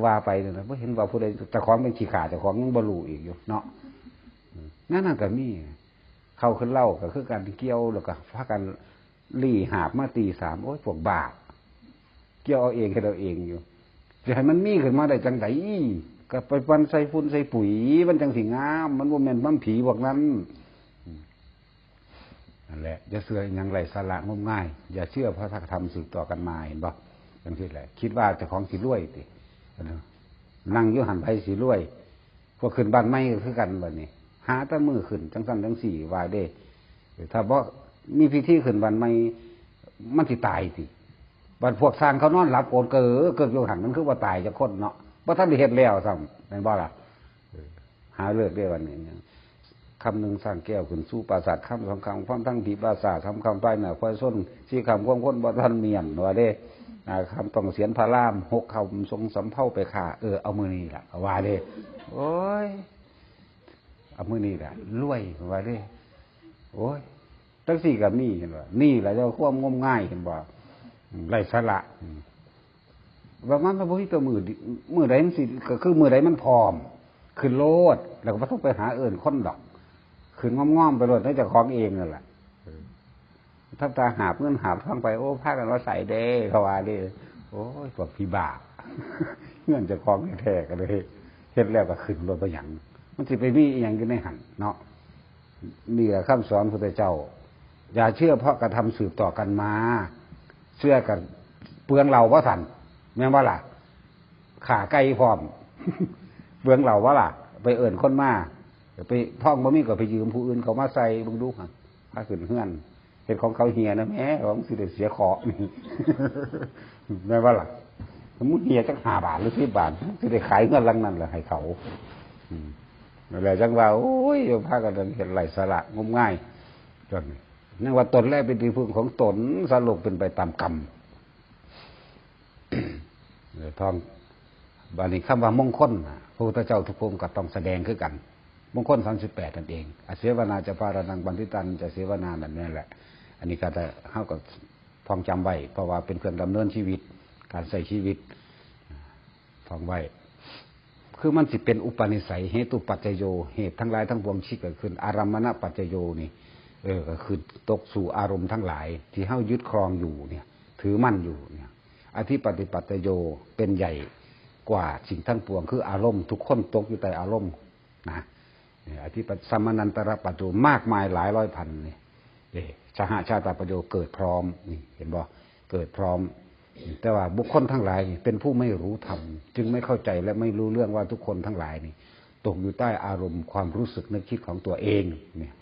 ว่าไปนะบ่เห็นว่าผู้ใดแต่ของเป็นขี้ขาแต่ของยังบ่รู้อีกอยู่เนาะนั่นก็มีเข้าขึ้นเล่าก็คือการเกี่ยวแล้วก็พากันลี่หาบมาตีสามโอ้ยพวกบาปเกี่ยวเอาเองให้เราเองอยู่จะให้มันมีขึ้นมาได้จังไดก็ไปปันใส่ฝุ่นใส่ปุ๋ยมันจังสิงามมันบ่แม่นมันผีพวกนั้นนั่นแหละอย่าเชื่ออย่างไรสาระงมง่ายอย่าเชื่อพระธรรมสืบต่อกันมาเห็นบ่จังซี่แหละคิดว่าเจ้าของสิรวยตินั่งอยู่หันไผสิรวยพวกขึ้นบ้านใหม่ก็คือกันบัดนี้หาแต่มือขึ้นจังซั่นจังสี่ว่าเด้ถ้าบ่มีพิธีขึ้นบ้านใหม่มันสิตายติบัดพวกสร้างเขานอนหลับโกนเกิดอยู่หันมันคือว่าตายจักคนเนาะบ่ทันได้เฮ็ดแล้วซ้ำแม่นบ่ล่ะหาเลิกได้วันนี้คำหนึ่งสร้างแก้วขึ้นสู่ปราสาทคำสองคำพร้อมทั้งผีปราสาททำคำไปน่ะควายส้นสี่คำความคนบ่ทันเมียนว่าเด้คำต้องเสียนพระรามหกคำทรงสำเภาไปฆ่าเอามือนี่ล่ะว่าเด้โอ้ยเอามือนี่ล่ะรวยว่าเด้โอ้ยทั้งสี่ก็มีเห็นบ่นี่แหละเจ้าความงมง่ายเห็นบ่ไร้สาระว่ามันบ่มีตัวมือใดมันสิก็คือมือใดมันพร้อมขึ้นโลดแล้วก็บ่ต้องไปหาเอิ้นคนดอกขึ้นง้อมๆไปโลดนั่นเจ้าของเองนั่นแหละถ้าตาหาบเงินหาบทองไปโอ้พากันว่าใส่เด้เขาว่าเด้โอ้ยพวกพี่บ้าเงินเจ้าของแท้ๆก็เลยเฮ็ดแล้วก็ขึ้นรถไปหยังมันสิไปมีอีหยังอยู่ในหันเนาะนี่แหละคำสอนพระพุทธเจ้าอย่าเชื่อเพราะกระทำสืบต่อกันมาเชื่อกันเปลืองเราว่าสั่นแม่นว่าล่ะขาไก่พร้อมเปลืองเราว่าล่ะไปเอิ่นคนมาไปท่องบ่มีก็ไปยืมผู้อื่นเขามาใส่เบิ่งดูหั่นพาขึ้นเฮือนเฮ็ดของเขาเหียนะแม่ของสิได้เสียขอนี่แม่นว่าล่ะสมมุติเหียจัก5 บาทหรือ10 บาทสิได้ขายเงินหลังนั้นล่ะให้เขานั่นแหละจังว่าโอ้ยพากันเฮ็ดไร้สาระงมง่ายจนนั่นว่าตนแรกเป็นที่พึ่งของตนสรุปเป็นไปตามกรรมท่องบาลีคำว่ามงคลพระพุทธเจ้าทุกพระองค์ก็ต้องแสดงคือกันมงคล38นั่นเองอเสวนาจะปารานังบันทิตันจะเสวนานั่นนี่แหละอันนี้ก็จะเข้ากับท่องจำไว้เพราะว่าเป็นเครื่องดำเนินชีวิตการใช้ชีวิตท่องไว้คือมันสิเป็นอุปนิสัยเหตุปัจจโยเหตุทั้งหลายทั้งปวงที่เกิดขึ้นอารมณปัจจโยนี่ก็คือตกสู่อารมณ์ทั้งหลายที่เฮายึดครองอยู่เนี่ยถือมั่นอยู่เนี่ยอธิปฏิปัจจโยเป็นใหญ่กว่าสิ่งทั้งปวงคืออารมณ์ทุกคนตกอยู่ใต้อารมณ์นะอธิปสัมมนันตระปัจโยมากมายหลายร้อยพันนี่สหชาตปัจโยเกิดพร้อมนี่เห็นบ่เกิดพร้อมแต่ว่าบุคคลทั้งหลายเป็นผู้ไม่รู้ธรรมจึงไม่เข้าใจและไม่รู้เรื่องว่าทุกคนทั้งหลายนี่ตกอยู่ใต้อารมณ์ความรู้สึกนึกคิดของตัวเองเนี่ย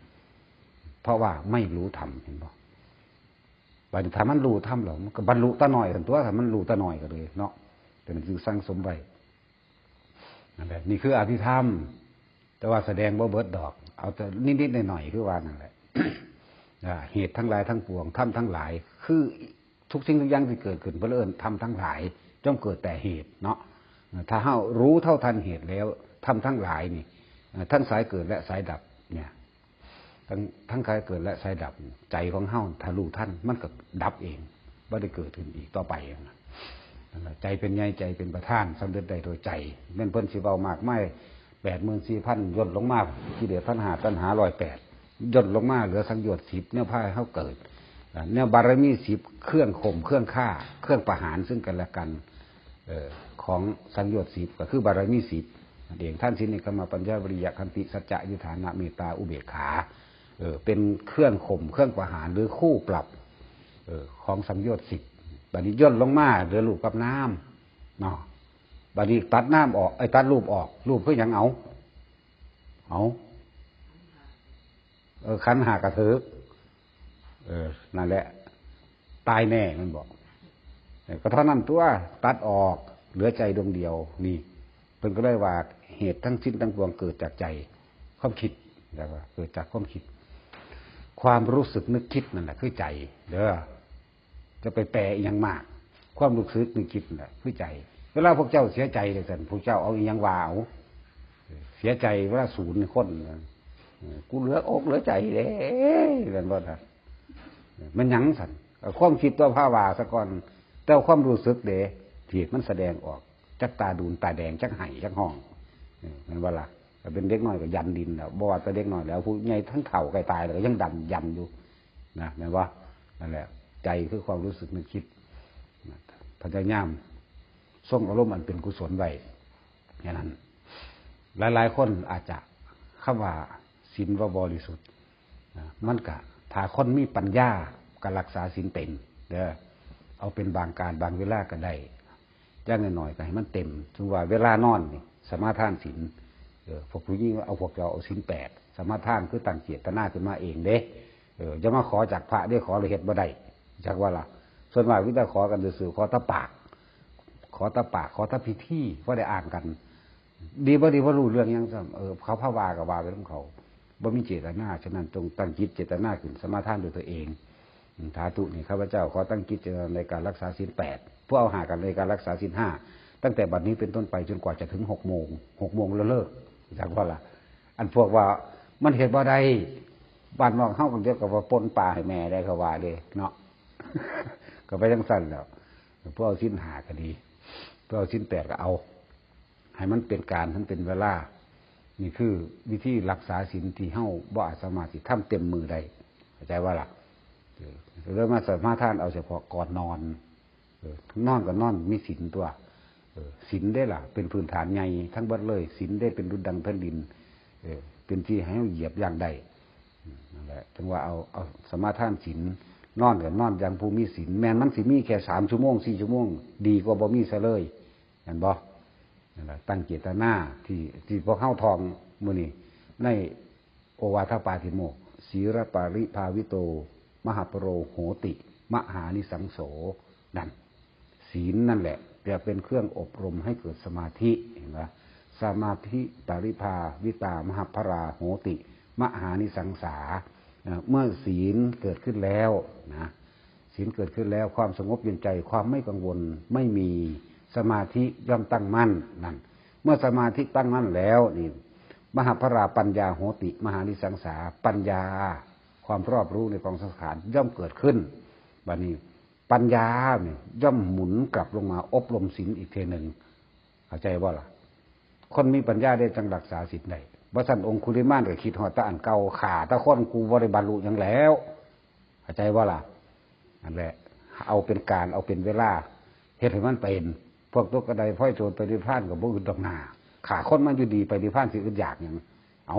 เพราะว่าไม่รู้ธรรมเห็นบ่บัดนี้ถ้ามันรู้ธรรมแล้วมันก็บรรลุตาหน่อยกันตัวถ้ามันรู้ตาหน่อยก็เลยเนาะแต่มันคือสร้างสมไว้นั่นแหละนี่คืออภิธรรมแต่ว่าแสดงบ่เบิดดอกเอาแต่นิดๆหน่อยๆคือว่านั่นแหละ เหตุทั้งหลายทั้งปวงธรรมทั้งหลายคือทุกสิ่งทุกอย่างที่เกิดขึ้นเพราะเอิ้นธรรมทั้งหลายย่อมเกิดแต่เหตุเนาะถ้าเฮารู้เท่าทันเหตุแล้วธรรมทั้งหลายนี่ทั้งสายเกิดและสายดับเนี่ยทั้งกายเกิดและสายดับใจของเฮาถ้ารู้ท่านมันก็ดับเองบ่ได้เกิดขึ้นอีกต่อไปนะใจเป็นใหญ่ใจเป็นประธานสำเร็จได้โดยใจแม่นเพิ่นสิเว้ามากมาย 84,000 ย่นลงมาที่เดือดตัณหา108ย่นลงมาเหลือสังโยชน์10เนี่ยพาให้เฮาเกิดเนี่ยบารมี10เครื่องข่มเครื่องฆ่าเครื่องประหารซึ่งกันและกันของสังโยชน์10ก็คือบารมี10นั่นเองท่านสินิกรรมปัญญาวิริยะขันติสัจจะอธิฐานะเมตตาอุเบกขาเป็นเครื่องข่มเครื่องประหารหรือคู่ปรับของสังโยชน์10บัดนี้ย่นลงมาเหลือลูกกับน้ำเนาะ บัดนี้ตัดน้ำออกตัดรูปออกรูปเพื่อยังเอาขันหากระเถิกนั่นแหละตายแน่มันบอกก็เท่านั้นตัวตัดออกเหลือใจดวงเดียวนี่เพิ่นก็เลยว่าเหตุทั้งสิ้นทั้งปวงเกิดจากใจความคิดแล้วก็เกิดจากความคิดความรู้สึกนึกคิดนั่นแหละคือใจเด้อจะไปแปลอีกอย่างมากความรู้สึกนึกคิดนั่นแหละคือใจเวลาพวกเจ้าเสียใจเลยสันพวกเจ้าเอาอีกอย่างว่าเอาเสียใจเวลาศูนย์คนกูเหลืออกเหลือใจเด้เรื่องบ่ท่านมันหยังสันความคิดตัวภาวาซะก่อนแต่ความรู้สึกเด้ที่มันแสดงออกจักตาดูนตาแดงจักไห้จักห้องมันว่าล่ะเป็นเด็กน้อยก็ยันดินแล้วบ่ว่าแต่เด็กน้อยแล้วผู้ใหญ่ทั้งเฒ่าใกล้ตายแล้วยังดันยันอยู่นะแม่นว่านั่นแหละใจคือความรู้สึกนึกคิดพยายามส่งอารมณ์อันเป็นกุศลไว้อย่างนั้นหลายๆคนอาจจะคำว่าศีลว่าบริสุทธิ์มันก็ถ้าคนมีปัญญาก็รักษาศีลเต็มเด้อเอาเป็นบางการบางเวลาก็ได้อย่างน้อยๆก็ให้มันเต็มถึงว่าเวลานอนนี่สมาทานศีลพวกผู้หญิงเอาพวกเราเอาศีล8สมาทานคือตั้งเจตนาขึ้นมาเองเด้จะมาขอจากพระได้ขอเลยเฮ็ดบ่ได้จากว่าล่ะส่วนมากวิธีขอกันซื่อๆขอตะปากขอตะพิธีว่าได้อ่านกันดีบ่ดีบ่รู้เรื่องยังซ้ำเขาพะวากับวาไปของเขาบ่มีเจตนาฉะนั้นจงตั้งจิตเจตนาขึ้นสมาทานด้วยตัวเองสาธุนี่ข้าพเจ้าขอตั้งจิตเจตนาในการรักษาศีล8พวกเอาหากันในการรักษาศีล5ตั้งแต่บัดนี้เป็นต้นไปจนกว่าจะถึง6 โมง6 โมงแล้วเลิกจากว่าล่ะอันพวกว่ามันเฮ็ดบ่ได้บ้านนอกเฮากันเดียวกับว่าปนป่าให้แม่ได้เขาว่าเด้เนาะก็ไปจังซั่นแล้วพวกเอาศีล5ก็ดีพวกเอาศีล8ก็เอาให้มันเป็นการทั้งเป็นเวลานี่คือวิธีรักษาศีลที่เฮาบ่อาจสามารถสิทำเต็มมือได้เข้าใจว่าล่ะเริ่มมาสมาทานเอาเฉพาะก่อนนอนนอนก็นอนมีศีลตัวศีลได้ล่ะเป็นพื้นฐานใหญ่ทั้งเบิดเลยศีลได้เป็นดุจดังแผ่นดินเป็นที่ให้เหยียบอย่างใดนั่นแหละถึงว่าเอาสมาทานศีลนอนก็นอนอย่างผู้มีศีลแม้นมันสิมีแค่3 ชั่วโมง4 ชั่วโมงดีกว่าบ่มีซะเลยเห็นบ่นั่นแหละตั้งเจตนาที่พวกเข้าทองมื้อนี้ในโอวาทปาติโมกข์ศีลปาริภาวิโตมหาปโรโหติมหานิสังโสนั่นศีลนั่นแหละจะเป็นเครื่องอบรมให้เกิดสมาธิเห็นไหมสมาธิปาริภาวิตามหาภราโหติมหานิสังสาเมื่อศีลเกิดขึ้นแล้วนะศีลเกิดขึ้นแล้วความสงบเย็นใจความไม่กังวลไม่มีสมาธิย่อมตั้งมั่นนั่นเมื่อสมาธิตั้งมั่นแล้วนี่มหาภราปัญญาโหติมหานิสังสาปัญญาความรอบรู้ในกองสังขารย่อมเกิดขึ้นบัดนี้ปัญญาเนี่ยย่อมหมุนกลับลงมาอบรมศีลอีกเทนึงเข้าใจว่าล่ะคนมีปัญญาได้จังรักษาศีลได้บ่ซั่นองคุลิมานก็คิดฮอดแต่อันเก่าขาตะคนกูบ่ได้บรรลุหยังแล้วเข้าใจว่าล่ะนั่นแหละเอาเป็นการเอาเป็นเวลาเฮ็ดให้มันเป็นพวกตกกระไดพ้อยโจรไปนิพพานก็บ่อึดดอกหน้าขาคนมันอยู่ดีไปนิพพานสิอึดอยากหยังเอา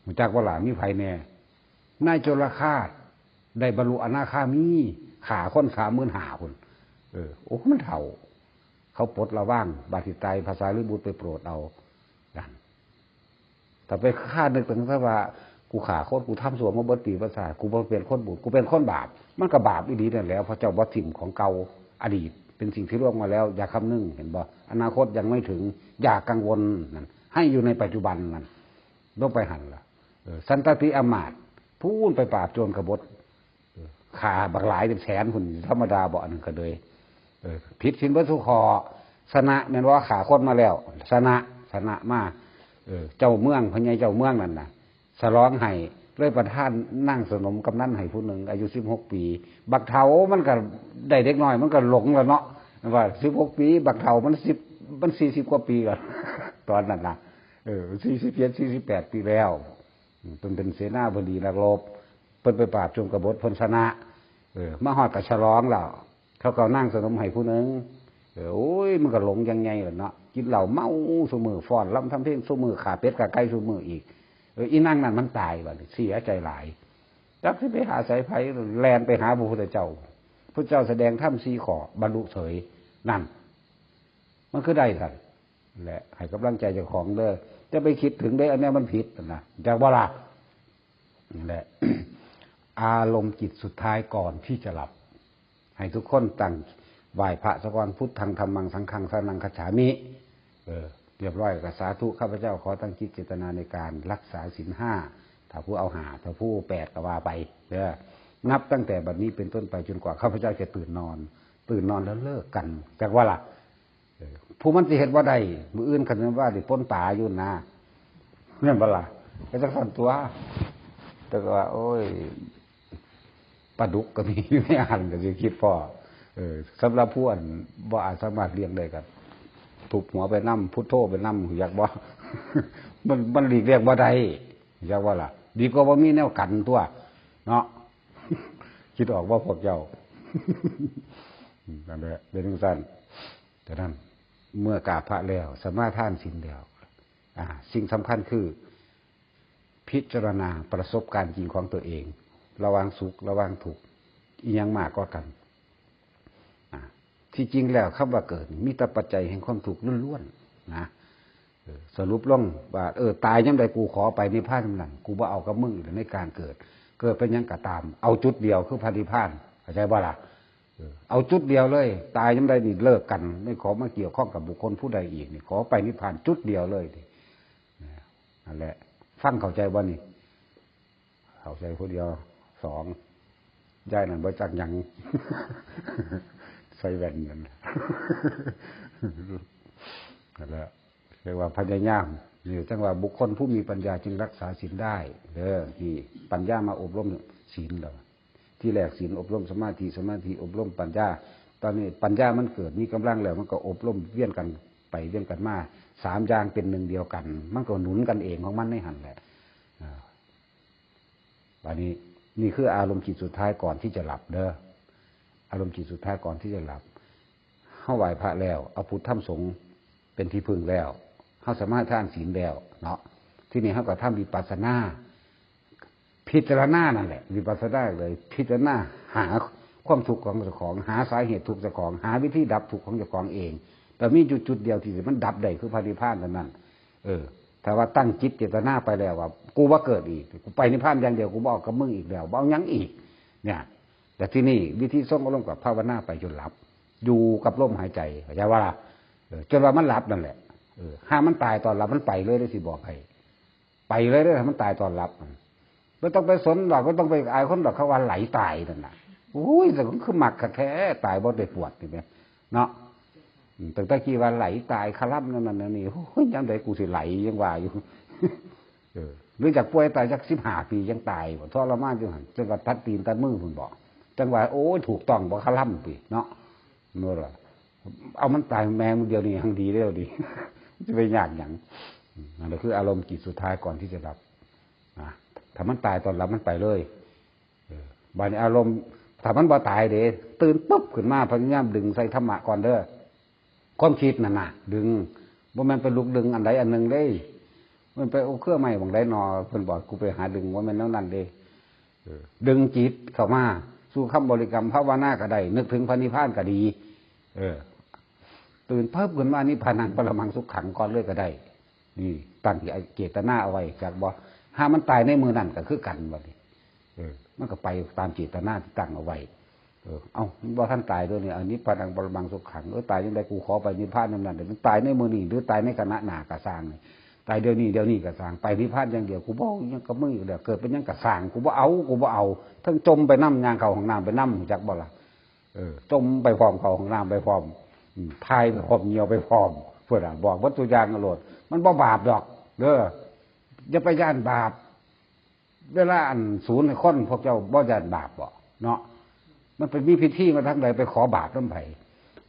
รู้จักว่าล่ะมีไผแน่นายโจรฆาตได้บรรลุอนาคามีขาคน35,000พุ่นโอ้มันเฒ่าเขาปลดระว่างบาดสิตายภาษาลิบุตรไปโปรดเอากันแต่ไปฆ่านึกถึงซะว่ากูขาคนกูทำสัวมาเบิดปีภาษากูบ่เป็นคนบุญกูเป็นคนบาปมันก็บาปอีดีนั่นแหล้วเพราะเจ้าบ่ถิ่มของเก่าอดีตเป็นสิ่งที่ล่วงมาแล้วอย่าคำนึงเห็นบ่อนาคตยังไม่ถึงอย่ากังวลนั่นให้อยู่ในปัจจุบันนั่นต้องไปหันล่ะสันตติอมาตย์พูนไปปราบโจรกบฏขาบักหลายเป็นแสนคนธรรมดาบ่อันนึงก็เลยผิดศีลเบิดทุกข้อสนะแม่นว่าขาคนมาแล้วสนะมาเจ้าเมืองพญายเจ้าเมืองนั่นน่ะสร้องให้เลยประทานนั่งสนมกำนันให้ผู้หนึ่งอายุ16 ปีบักเฒ่ามันก็ได้เด็กน้อยมันก็หลงแล้วเนาะว่า16 ปีบักเฒ่ามัน40 กว่าปีแล้วตอนนั้นน่ะ47 48 ปีแล้วเป็นเสนาบดีนักรบเพิ่นไปปราบโจรกบฏเพิ่นชนะมาฮอดก็ฉลองแล้วเขาก็นั่งสนมให้ผู้หนึ่งโอ้ยมันก็หลงยังไงล่ะเนาะกินเหล้าเมาซุมื้อฟ้อนรำทำเพลงซุมื้อขาเป็ดขาไก่ซุมื้ออีกอีนั่งนั่นมันตายว่ะเสียใจหลายจักสิไปหาสายไผแล่นไปหาพระพุทธเจ้าพระเจ้าแสดงธรรม4 ข้อบรรลุเฉยนั่น มันคือได้ท่านแหละให้กำลังใจเจ้าของเด้อจะไปคิดถึงได้อันนี้มันผิดนะจากว่าละนี่แหละ อารมณ์จิตสุดท้ายก่อนที่จะหลับให้ทุกคนตั้งไหว้พระสะก่อนพุทธังธัมมังสังฆังสรณังคัจฉามิเรียบร้อยกับสาธุข้าพเจ้าขอตั้งจิตเจตนาในการรักษาศีลห้าถ้าผู้เอาหาถ้าผู้8ก็ว่าไปนับตั้งแต่บัดนี้เป็นต้นไปจนกว่าข้าพเจ้าจะตื่นนอนแล้วเลิกกันจากว่าล่ะผู้มันสิเห็นว่าได้มืออื่นคันว่าดิป้นป่าอยู่นะเนี่ยบ่ล่ะก็จะสั่นตัวแต่ว่าโอ้ยปลาดุกก็มีไม่อ่านก็สิคิดพอสำหรับผู้อ่านบ่อาจสามารถเลี้ยงได้กันถูกหัวไปน้ำพุทโธไปน้ำอยากบ่ มันหลีกเลี่ยงบ่ได้อยากว่าล่ะดีกว่าบ่มีแนวกันตัวเนาะ คิดออกว่าพวกเจ้า นั่นแหละเป็นทุกสั้นแต่นั้นเมื่อกราบพระแล้วสมาทานศีลแล้วสิ่งสำคัญคือพิจารณาประสบการณ์จริงของตัวเองระวังสุขระวังทุกข์อีหยังมากกว่ากันที่จริงแล้วคำว่าเกิดมีแต่ปัจจัยแห่งความทุกข์ล้วนๆนะสรุปลงว่าตายยังไงกูขอไปนิพพานนั่นกูบ่เอากับมึงในการเกิดเป็นยังกะตามเอาจุดเดียวคือพระนิพพานเข้าใจบ่ล่ะเอาจุดเดียวเลยตายยังไงนี่เลิกกันไม่ขอมาเกี่ยวข้องกับบุคคลผู้ใดอีกนี่ขอไปนิพพานจุดเดียวเลยนั่นแหละฟังเข้าใจบ่นี่เข้าใจผู้เดียว2ย้ายนั่นบ่จักหยัง ใส่แว่นนั่นนั่นแหละเรียกว่าพยายามนี่จังว่าบุคคลผู้มีปัญญาจึงรักษาศีลได้ที่ปัญญามาอบรมศีลแล้วที่แรกศีลอบรมสมาธิอบรมปัญญาตอนนี้ปัญญามันเกิดมีกำลังแล้วมันก็อบรมเวียนกันไปเวียนกันมา3อย่างเป็นหนึ่งเดียวกันมันก็หนุนกันเองของมันในหันแหละวันนี้นี่คืออารมณ์จิตสุดท้ายก่อนที่จะหลับเด้ออารมณ์จิตสุดท้ายก่อนที่จะหลับเฮาไหว้พระแล้วเอาพุทธธรรมสงฆ์เป็นที่พึ่งแล้วเฮาสามารถทานศีลแล้วเนาะที่นี่เฮาก็ทำวิปัสสนาพิจารณานั่นแหละวิปัสสนาเลยพิจารณาหาความทุกข์ของเจ้าของหาสาเหตุทุกข์เจ้าของหาวิธีดับทุกข์ของเจ้าของเองแต่มีจุดเดียวที่มันดับได้คือพระนิพพานเท่านั้นถ้าว่าตั้งจิตเจตนาไปแล้วว่ากูว่าเกิดอีกกูไปนิพพานอย่างเดียวกูบ่เอากับมึงอีกแล้วบ่เอาหยังอีกเนี่ยแต่ที่นี่วิธีส่งอารมณ์กับภาวนาไปจนหลับอยู่กับลมหายใจเข้าใจว่าจนว่ามันหลับนั่นแหละห้ามมันตายตอนหลับมันไปเลยได้สิบอกให้ไปเลยได้ถ้ามันตายตอนหลับไม่ต้องไปสนหรอกไม่ต้องไปอายคนหรอกเขาว่าไหลตายนั่นน่ะโอ้ยแต่ก็คือหมักแท้ตายบ่ได้ปวดนี่ไหมเนาะแต่ตะกี้ว่าไหลตายคลั่มนั่นนี่โอ้ยยังไงกูสิไหลยังว่าอยู่หรือจากป่วยตายจาก15 ปียังตายบ่ทรมานอยู่หั่นจนกระตัดตีนตัดมือพุ่นบ่จังว่าโอ้ยถูกต้องบ่คลั่มปีเนาะเมื่อไรเอามันตายแมงเดียวนี่ยังดีแล้วดีจะไปยากหยังนั่นคืออารมณ์จิตสุดท้ายก่อนที่จะดับถ้ามันตายตอนหลับมันไปเลยบางอารมณ์ถ้ามันบ่ตายเด้ตื่นปุ๊บขึ้นมาพยายามดึงใส่ธรรมะก่อนเด้อความคิดนั่นน่ะดึงบ่แม่นไปลุกดึงอันใดอันหนึ่งได้มันไปเอาเครื่องใหม่บางไดนอเพิ่นบอกกูไปหาดึงว่าแม่นแนวนั้นเด้ดึงจิตเข้ามาสู่คำบริกรรมภาวนาก็ได้นึกถึงพระนิพพานก็ดีตื่นเพิ่มขึ้นมานิพพานังปรมังสุขขังก่อนเลยก็ได้นี่ตั้งเจตนาเอาไว้จากบ่ห้ามันตายในมือนั่นก็คือกันบัดนี้มันก็ไปตามเจตนาที่ตั้งเอาไว้เอาบ่ท่านตายด้วยนี่อันนี้พานังปรมังสุขขังตายยังไงกูขอไปนิพพานนั่นเดี๋ยวมันตายในมือนี่หรือตายในขณะหน้ากระสร้างนี่ตายเดี๋ยวนี้กระสร้างไปนิพพานอย่างเดียวกูบ่ยังกับมือเดี๋ยวเกิดเป็นยังกระสร้างกูบ่เอาทั้งจมไปน้ำยางเขาของน้ำไปน้ำจากบ่ล่ะจมไปพร้อมเขาของน้ำไปพร้อมพายไปพร้อมเหนียวไปพร้อมเพื่อนบอกวัตถุยางอรรถมันบ่บาปดอกเด้ออย่าไปย่านบาปเวลาอันศูนย์คนพวกเจ้าบ่ย่านบาปบ่เนาะมันเป็นมีพิธีมาทั้งใดไปขอบาปน้ำไผ่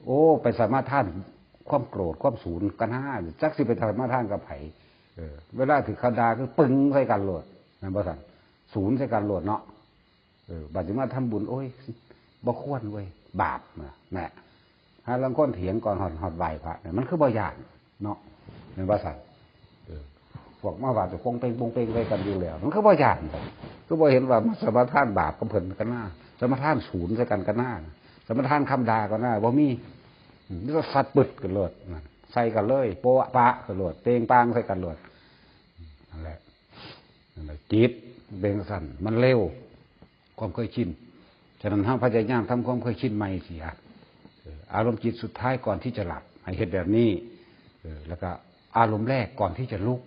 โอ้ไปสามารถท่านความโกรธความศูนย์กันห้าจักสิไปสามารถท่านกับไผ่เวลาถือคาดาคือปึงใส่กันโหลดนั่นบ่สั่นศูนย์ใส่กันโหลดเนาะบัดนี้มาทำบุญโอ้ยบ่ควรเว้ยบาปแน่ฮะลังก้นเถียงก่อนหอดไหวพระเนี่ยมันคือบ่ยานเนาะในภาษาพวกมาว่าจะคงเป็นไปกันอยู่แล้วมันคือบ่ยานคือบ่เห็นว่าสมทานบาปกับเพิ่นกันหน้าสมทานศูนย์ใส่กันหน้าสมทานคำด่ากันหน้าบ่มีนี่ก็สัตว์ปึดกันเลย ใส่กันเลยโปะปะกันโหลดเตงปางใส่กันโหลดนั่นแหละจิตเบ่งสั่นมันเร็วความเคยชินฉะนั้นห้ามพยายามทำความเคยชินใหม่เสียอารมณ์จิตสุดท้ายก่อนที่จะหลับให้เห็นแบบนี้แล้วก็อารมณ์แรกก่อนที่จะลุก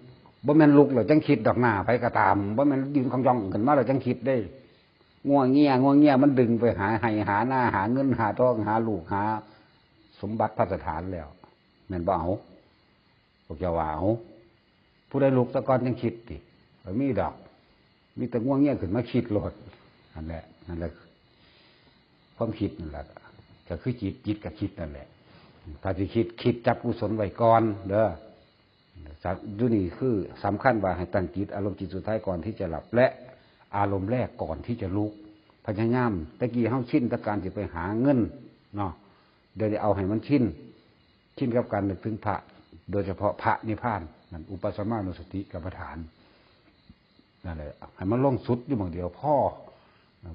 บ่แม่นลุกเลยจังคิดดอกหน้าไปก็ตามบ่แม่นยืนคองยองขึ้นมาแล้วจังคิดได้ง่วงเงี้ยมันดึงไปหาให้หาหน้าหาเงินหาทองหาลูกหาสมบัติพัสถานแล้วแม่นบ่เอาพวกเจ้าว่าเอาผู้ใดลุกตะกอนจังคิดติมีดอกมีแต่ง่วงเงี้ยขึ้นมาคิดโลดนั่นแหละความคิดนั่นแหละก็คือจิตกับคิดนั่นแหละถ้าจะคิดจับกุศลไว้ก่อนเด้อดูนี่คือสำคัญว่าให้ตั้งจิตอารมณ์จิตสุดท้ายก่อนที่จะหลับและอารมณ์แรกก่อนที่จะลุกพยายามตะกี้เฮาชินตะการจะไปหาเงินเนาะเดี๋ยวเอาให้มันชินกับการนึกถึงพระโดยเฉพาะพระนิพพานนั่นอุปสมานุสติกรรมฐานนั่นแหละให้มันลงสุดอยู่บางเดียวพ่อ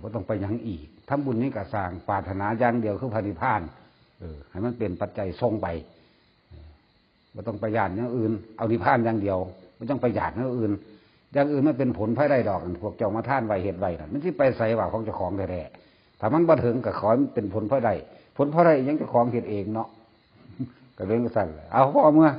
ว่าต้องไปยังอีกทำบุญนี้ก็สร้างปรารถนาอย่างเดียวคือพระนิพพานให้มันเป็นปัจจัยทรงไปไม่ต้องประหยัดอย่างอื่นเอานิพพานอย่างเดียวไม่ต้องประหยัดอย่างอื่นไม่เป็นผลภายได้ดอกพวกเจ้ามาท่านไว้เหตุไว้นั่นมันที่ไปใส่ว่าของเจ้าของแท้ๆถ้ามันบัถึงกับขอเป็นผลภายได้ยังเจ้าของเหตุเองเนาะก็เรื่องสั่นเอาพ่อเมื่อ